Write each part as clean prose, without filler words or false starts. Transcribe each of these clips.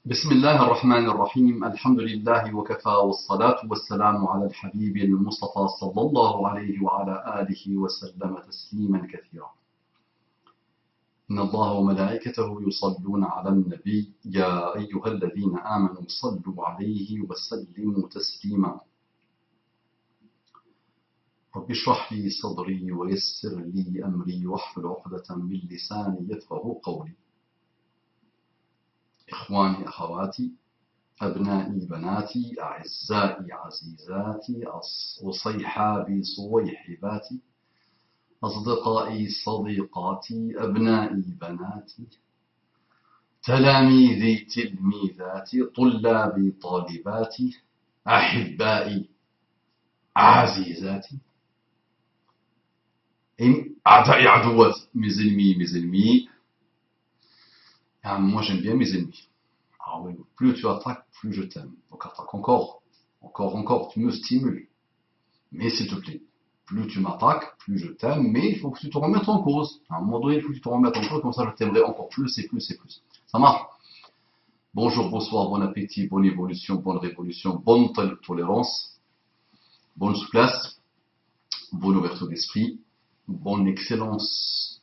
بسم الله الرحمن الرحيم الحمد لله وكفى والصلاة والسلام على الحبيب المصطفى صلى الله عليه وعلى آله وسلم تسليما كثيرا. إن الله وملائكته يصلون على النبي يا أيها الذين آمنوا صلوا عليه وسلموا تسليما. رب اشرح لي صدري ويسر لي أمري واحلل عقدة من لساني يفقهوا قولي. إخواني أخواتي أبنائي بناتي أعزائي عزيزاتي أصيحابي صويحباتي أصدقائي صديقاتي أبنائي بناتي تلاميذي تلميذاتي طلابي طالباتي أحبائي عزيزاتي أعدائي عدواتي mes ennemis. Moi j'aime bien mes ennemis. Alors oui, plus tu attaques, plus je t'aime. Donc attaque encore, tu me stimules. Mais s'il te plaît, plus tu m'attaques, plus je t'aime, mais il faut que tu te remettes en cause. À un moment donné, il faut que tu te remettes en cause, comme ça je t'aimerai encore plus et plus et plus. Ça marche? Bonjour, bonsoir, bon appétit, bonne évolution, bonne révolution, bonne tolérance, bonne souplesse, bonne ouverture d'esprit, bonne excellence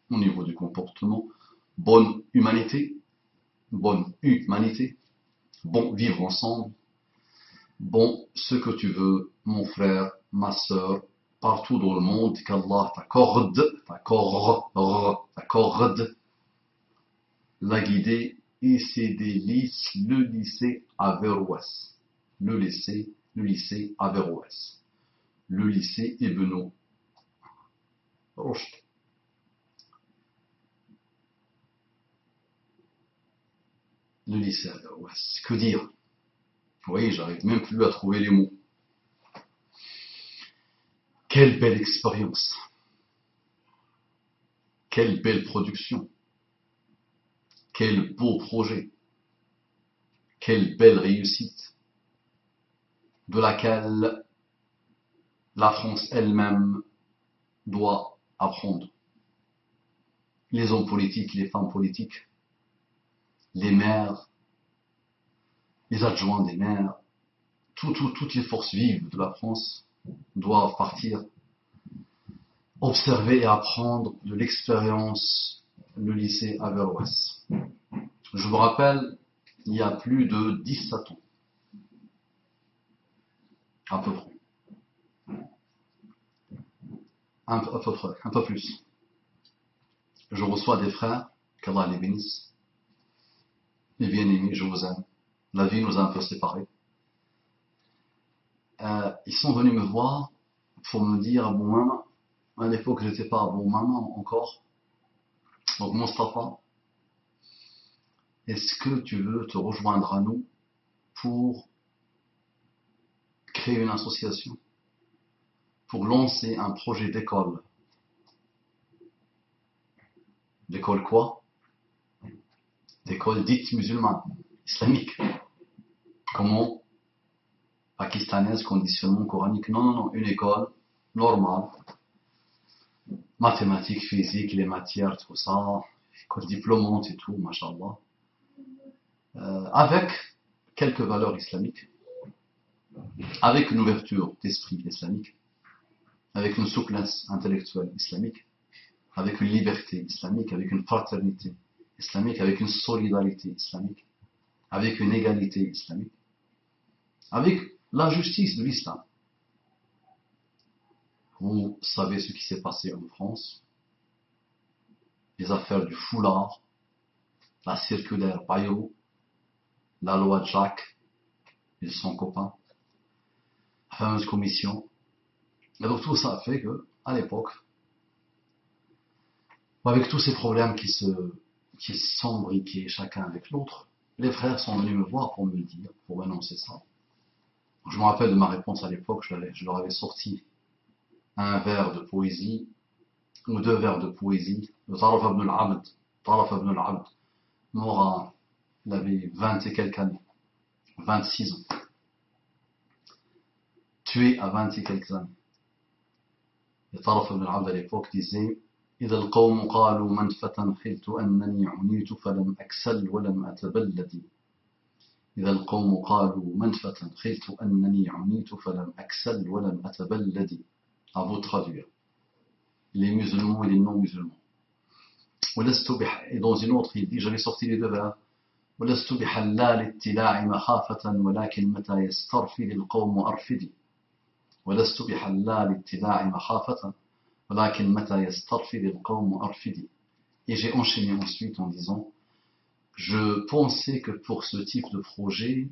au niveau du comportement, bonne humanité, bon vivre ensemble, bon ce que tu veux, mon frère, ma sœur, partout dans le monde, qu'Allah t'accorde la guidée et ses délices, le lycée Averroès, le lycée Averroès, le lycée Ibn Rushd. Le lycée Averroès, que dire? Vous voyez, j'arrive même plus à trouver les mots. Quelle belle expérience, quelle belle production, quel beau projet, quelle belle réussite, de laquelle la France elle-même doit apprendre. Les hommes politiques, les femmes politiques, les maires, les adjoints des maires, toutes les forces vives de la France doivent partir, observer et apprendre de l'expérience le lycée Averroès. Je me rappelle, il y a plus de 17 ans, à peu près, un peu plus. Je reçois des frères, qu'Allah les bénisse, mes bien-aimés, je vous aime. La vie nous a un peu séparés. Ils sont venus me voir pour me dire, bon maman, à l'époque j'étais pas bon maman encore, donc Mostafa, est-ce que tu veux te rejoindre à nous pour créer une association, pour lancer un projet d'école? D'école quoi? D'école dite musulmane, islamique. Comment? Pakistanaise, conditionnement coranique. Non, une école normale. Mathématiques, physique, les matières, tout ça. École diplômante et tout, machallah. Avec quelques valeurs islamiques. Avec une ouverture d'esprit islamique. Avec une souplesse intellectuelle islamique. Avec une liberté islamique. Avec une fraternité islamique. Avec une solidarité islamique. Avec une égalité islamique. Avec la justice de l'islam. Vous savez ce qui s'est passé en France, les affaires du foulard, la circulaire Bayrou, la loi de Jacques et son copain, la fameuse commission. Et donc tout ça fait que, à l'époque, avec tous ces problèmes qui s'embriquaient chacun avec l'autre, les frères sont venus me voir pour me le dire, pour annoncer ça. Je me rappelle de ma réponse à l'époque, je leur avais sorti un vers de poésie, ou 2 vers de poésie, de Taraf ibn al-Abd, mort il avait 20 et quelques années, 26 ans, tué à 20 et quelques années. Et Taraf ibn al-Abd à l'époque disait إذا القوم قالوا من فتى خلت أنني عنيت فلم أكسل ولم أتبلد إذا القوم قالوا منفة خلت أنني عميت فلم أكسل ولم أتبلد. À vous traduire. Les musulmans et les non-musulmans. Et dans une autre, il dit, j'avais sorti les deux vers. ولست بحلال التلاع مخافة ولكن متى يسترفد القوم أرفدي. ولست بحلال التلاع مخافة ولكن متى يسترفد القوم أرفدي. Et j'ai enchaîné ensuite en disant, je pensais que pour ce type de projet,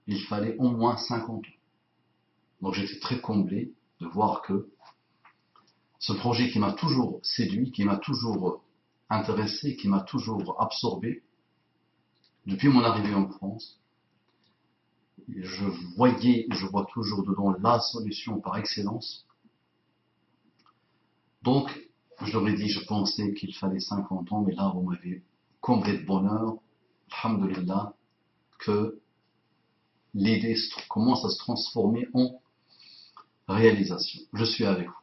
il fallait au moins 50 ans. Donc j'étais très comblé de voir que ce projet qui m'a toujours séduit, qui m'a toujours intéressé, qui m'a toujours absorbé, depuis mon arrivée en France, je vois toujours dedans la solution par excellence. Donc, je leur ai dit, je pensais qu'il fallait 50 ans, mais là, vous m'avez comblé de bonheur, alhamdulillah, que l'idée commence à se transformer en réalisation. Je suis avec vous.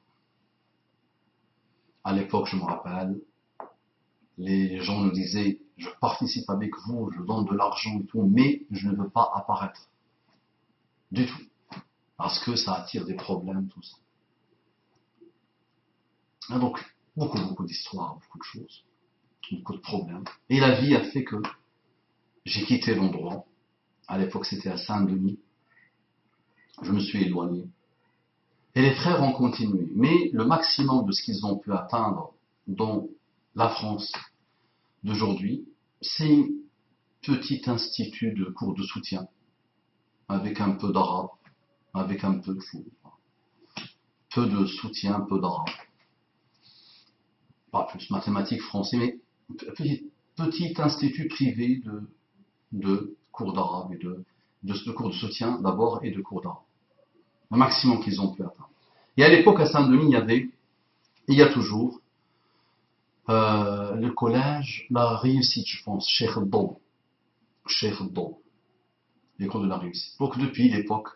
À l'époque, je me rappelle, les gens nous disaient, je participe avec vous, je donne de l'argent et tout, mais je ne veux pas apparaître. Du tout. Parce que ça attire des problèmes, tout ça. Et donc, beaucoup d'histoires, beaucoup de choses, beaucoup de problèmes. Et la vie a fait que j'ai quitté l'endroit. À l'époque, c'était à Saint-Denis. Je me suis éloigné. Et les frères ont continué. Mais le maximum de ce qu'ils ont pu atteindre dans la France d'aujourd'hui, c'est un petit institut de cours de soutien, avec un peu d'arabe, avec un peu de choses. Peu de soutien, peu d'arabe. Pas plus mathématiques, français, mais petit institut privé de cours d'arabe et de cours de soutien d'abord et de cours d'arabe. Le maximum qu'ils ont pu atteindre. Et à l'époque, à Saint-Denis, il y a toujours le collège, la réussite, je pense, Cheikh Daw, l'école de la réussite. Donc depuis l'époque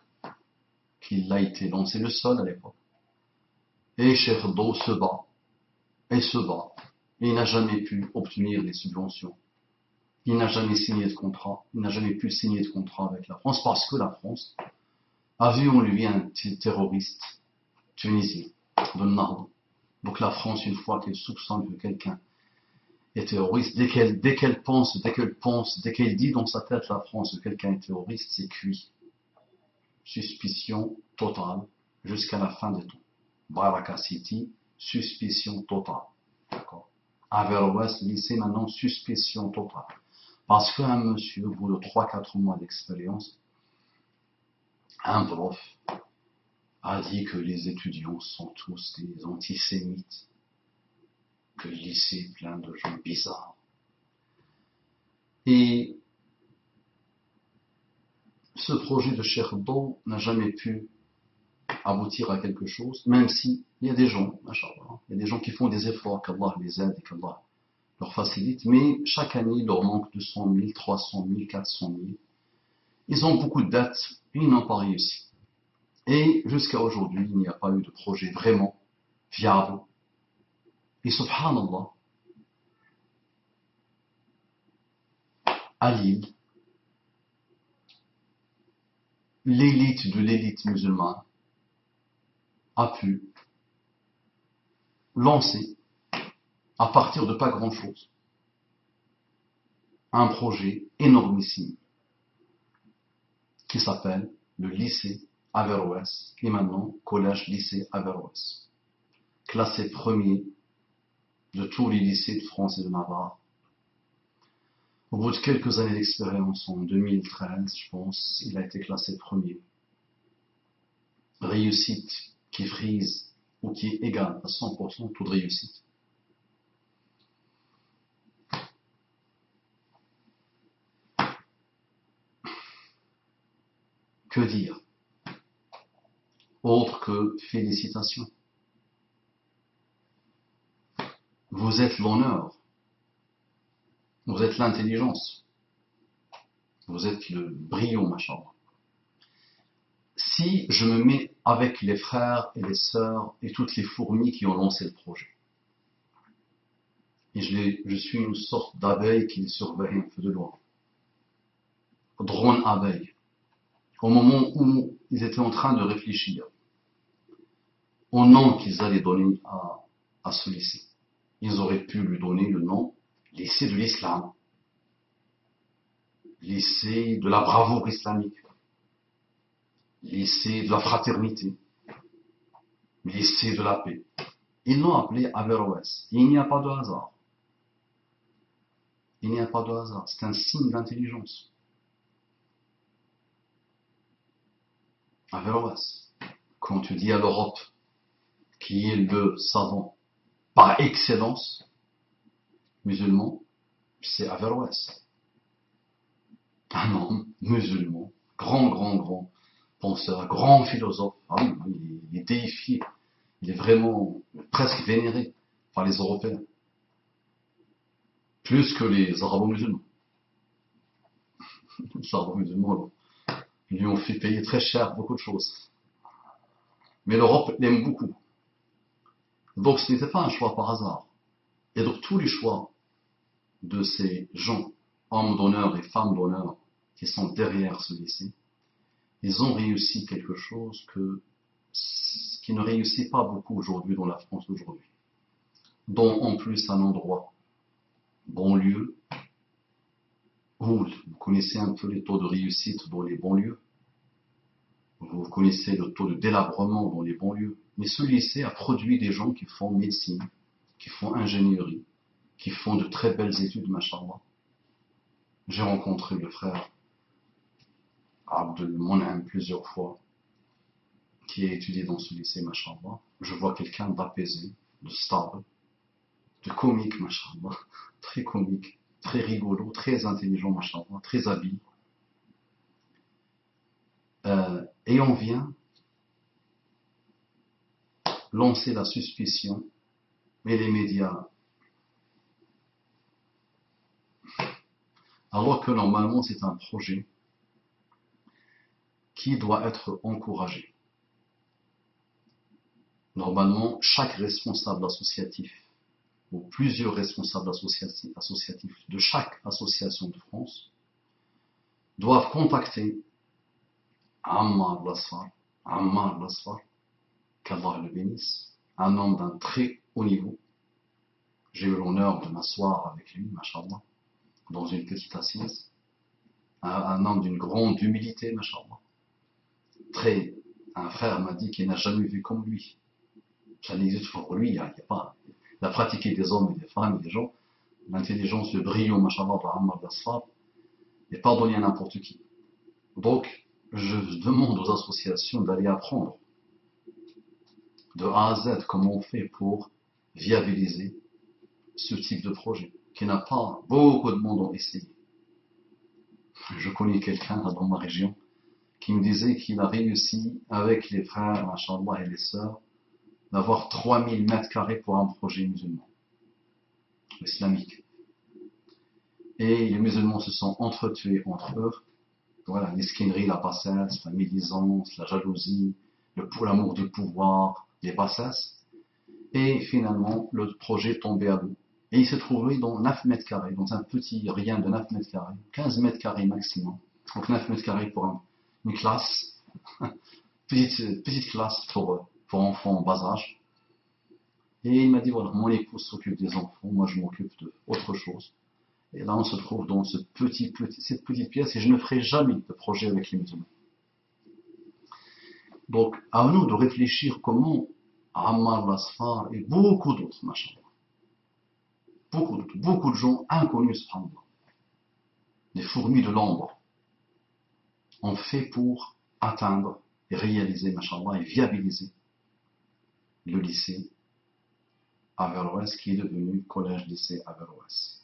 qu'il a été lancé, le seul à l'époque. Et Cheikh Daw se bat, et se bat. Et il n'a jamais pu obtenir les subventions. Il n'a jamais signé de contrat. Il n'a jamais pu signer de contrat avec la France parce que la France a vu en lui un terroriste tunisien de Nahda. Donc la France, une fois qu'elle soupçonne que quelqu'un est terroriste, dès qu'elle dit dans sa tête la France que quelqu'un est terroriste, c'est cuit. Suspicion totale jusqu'à la fin des temps. Baraka City, suspicion totale. D'accord. Averroès, lycée maintenant, suspicion totale. Parce qu'un monsieur, au bout de 3-4 mois d'expérience, un prof a dit que les étudiants sont tous des antisémites, que le lycée est plein de gens bizarres. Et ce projet de Cheikh Daw n'a jamais pu aboutir à quelque chose, même si il y a des gens, machallah, il y a des gens qui font des efforts, qu'Allah les aide et qu'Allah leur facilite, mais chaque année, il leur manque 200 000, 300 000, 400 000. Ils ont beaucoup de dettes et ils n'ont pas réussi. Et jusqu'à aujourd'hui, il n'y a pas eu de projet vraiment viable. Et subhanallah, à Lille, l'élite de l'élite musulmane a pu lancer, à partir de pas grand-chose, un projet énormissime qui s'appelle le lycée Averroès, qui est maintenant collège-lycée Averroès, classé premier de tous les lycées de France et de Navarre. Au bout de quelques années d'expérience, en 2013, je pense, il a été classé premier. Réussite qui frise ou qui est égale à 100% taux de réussite. Que dire? Autre que félicitations. Vous êtes l'honneur. Vous êtes l'intelligence. Vous êtes le brillant, machin. Si je me mets avec les frères et les sœurs et toutes les fourmis qui ont lancé le projet, et je suis une sorte d'abeille qui les surveille un peu de loin, drone abeille, au moment où ils étaient en train de réfléchir au nom qu'ils allaient donner à ce lycée. Ils auraient pu lui donner le nom lycée de l'islam, lycée de la bravoure islamique, lycée de la fraternité, lycée de la paix. Ils l'ont appelé Averroès. Il n'y a pas de hasard. Il n'y a pas de hasard. C'est un signe d'intelligence. Averroès. Quand tu dis à l'Europe qui est le savant par excellence musulman, c'est Averroès. Un homme musulman, grand penseur, grand philosophe. Ah oui, il est déifié. Il est vraiment presque vénéré par les Européens. Plus que les Arabo-musulmans. Les Arabo-musulmans lui ont fait payer très cher beaucoup de choses. Mais l'Europe l'aime beaucoup. Donc ce n'était pas un choix par hasard. Et donc tous les choix de ces gens, hommes d'honneur et femmes d'honneur, qui sont derrière ce lycée, ils ont réussi quelque chose qui ne réussit pas beaucoup aujourd'hui dans la France d'aujourd'hui. Dont en plus un endroit, banlieue, où vous connaissez un peu les taux de réussite dans les banlieues, vous connaissez le taux de délabrement dans les banlieues, mais ce lycée a produit des gens qui font médecine, qui font ingénierie, qui font de très belles études, machallah. J'ai rencontré le frère Abdel Monem plusieurs fois, qui a étudié dans ce lycée, machallah. Je vois quelqu'un d'apaisé, de stable, de comique, machallah, très comique, très rigolo, très intelligent, machallah, très habile. Et on vient lancer la suspicion, mais les médias, alors que normalement c'est un projet qui doit être encouragé. Normalement, chaque responsable associatif, ou plusieurs responsables associatifs de chaque association de France, doivent contacter Ammar Lasfar, qu'Allah le bénisse, un homme d'un très haut niveau. J'ai eu l'honneur de m'asseoir avec lui, machallah, dans une petite assise. Un homme d'une grande humilité, machallah. Un frère m'a dit qu'il n'a jamais vu comme lui. Ça n'existe pour lui, il a pratiqué des hommes et des femmes et des gens. L'intelligence, le brillant, machallah, de Ammar Lasfar, n'est pas donné à n'importe qui. Donc, je demande aux associations d'aller apprendre de A à Z comment on fait pour viabiliser ce type de projet, qui n'a pas beaucoup de monde ont essayé. Je connais quelqu'un dans ma région qui me disait qu'il a réussi avec les frères, machallah, et les sœurs, d'avoir 3000 mètres carrés pour un projet musulman, islamique. Et les musulmans se sont entretués entre eux. Voilà, l'esquinerie, la bassesse, la médisance, la jalousie, l'amour du pouvoir, les bassesses. Et finalement, le projet tombait à l'eau. Et il se trouvait dans 9 mètres carrés, dans un petit rien de 9 mètres carrés, 15 mètres carrés maximum. Donc 9 mètres carrés pour une classe, petite classe pour enfants en bas âge. Et il m'a dit, voilà, mon épouse s'occupe des enfants, moi je m'occupe d'autre chose. Et là on se trouve dans cette petite pièce et je ne ferai jamais de projet avec les musulmans. Donc à nous de réfléchir comment Ammar Lasfar et beaucoup d'autres, machallah. Beaucoup de gens inconnus, subhanallah, des fourmis de l'ombre, ont fait pour atteindre et réaliser, machallah, et viabiliser le lycée Averroès, qui est devenu collège-lycée Averroès.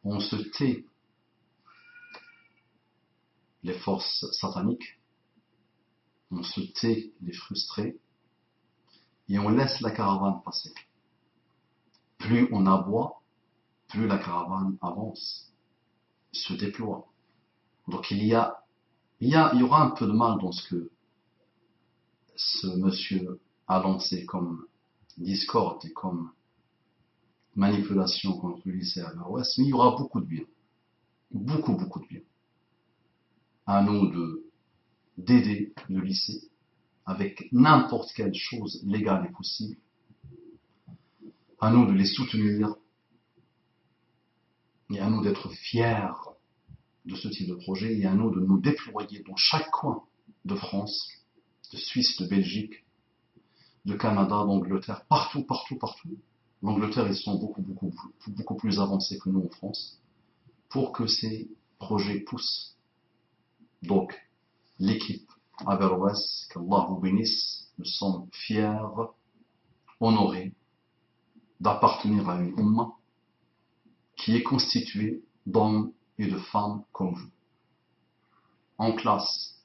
On se tait les forces sataniques, on se tait les frustrés, et on laisse la caravane passer. Plus on aboie, plus la caravane avance, se déploie. Donc il y aura un peu de mal dans ce que ce monsieur a lancé comme discorde et comme manipulation contre le lycée Averroès, mais il y aura beaucoup de bien. Beaucoup de bien. À nous d'aider le lycée avec n'importe quelle chose légale et possible. À nous de les soutenir et à nous d'être fiers de ce type de projet et à nous de nous déployer dans chaque coin de France, de Suisse, de Belgique, de Canada, d'Angleterre, partout, partout, partout. L'Angleterre, ils sont beaucoup plus avancés que nous en France pour que ces projets poussent. Donc, l'équipe Averroès, qu'Allah vous bénisse, nous sommes fiers, honorés d'appartenir à une Ummah qui est constituée d'hommes et de femmes comme vous. En classe,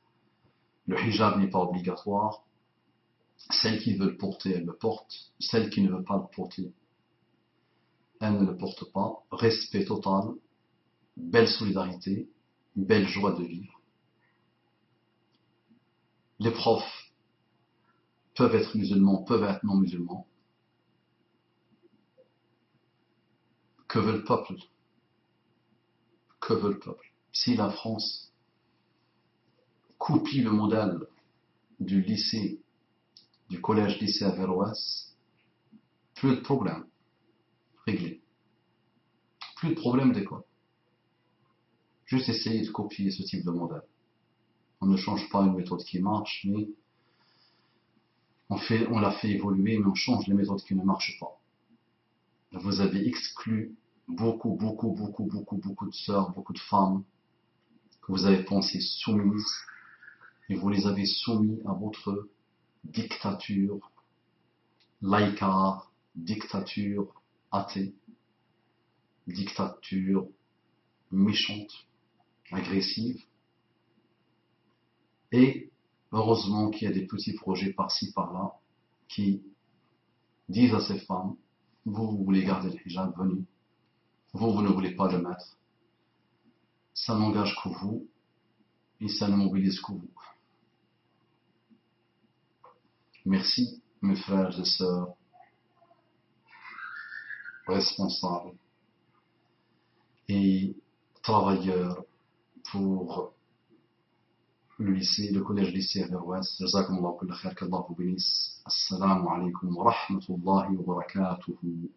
le hijab n'est pas obligatoire. Celles qui veulent porter, elles le portent. Celles qui ne veulent pas le porter, elles ne le portent pas. Respect total, belle solidarité, belle joie de vivre. Les profs peuvent être musulmans, peuvent être non musulmans. Que veut le peuple? Que veut le peuple? Si la France copie le modèle du lycée, du collège-lycée Averroès, plus de problème réglé. Plus de problème d'école. Juste essayer de copier ce type de modèle. On ne change pas une méthode qui marche, mais on la fait évoluer, mais on change les méthodes qui ne marchent pas. Vous avez exclu beaucoup de sœurs, beaucoup de femmes que vous avez pensé soumises, et vous les avez soumis à votre dictature laïcard, dictature athée, dictature méchante, agressive. Et heureusement qu'il y a des petits projets par-ci, par-là, qui disent à ces femmes, vous voulez garder le hijab, venez. Vous ne voulez pas le mettre. Ça n'engage que vous, et ça ne mobilise que vous. Merci, mes frères et sœurs, responsables et travailleurs pour le lycée, le collège-lycée Averroès. Jazakumullah kulla khair, qu'Allah vous bénisse. Assalamu alaikum wa rahmatullahi wa barakatuhu.